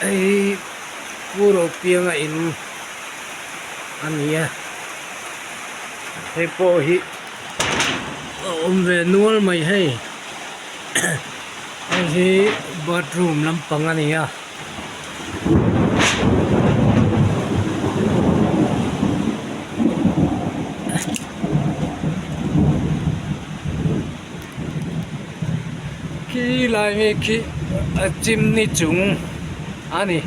ay puro piang in ania hay po hi về mày hay hay hi bathroom lampang ania khi lại mi khi chimney chung ani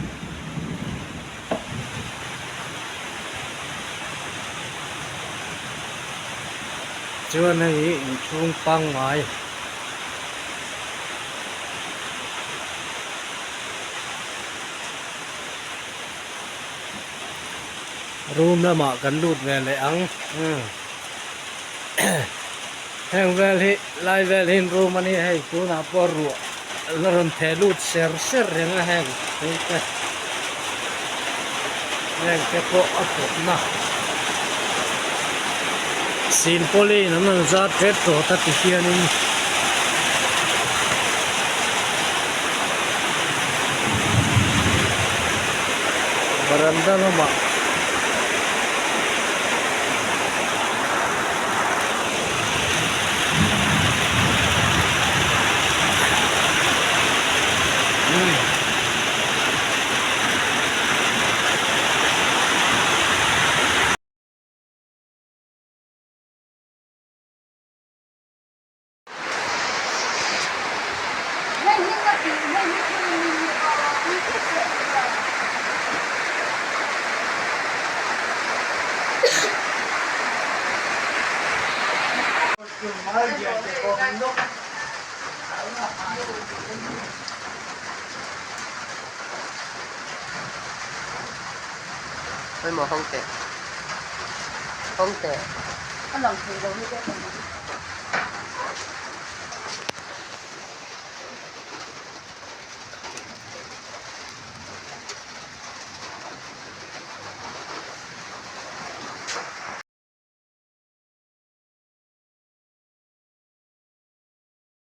chưa này chung pang mai room là mà cần lụt về lại ăn hàng về thì lại về hình room anh hay chú nào bỏ ruộng lần thế lụt ser ser hàng hàng cái bộ ấp na xin poli nó ra tết rồi ta thì kia nên beranda nó màไม่มองห้องแตะห้องแตะ nó làm gì đâu như thế này.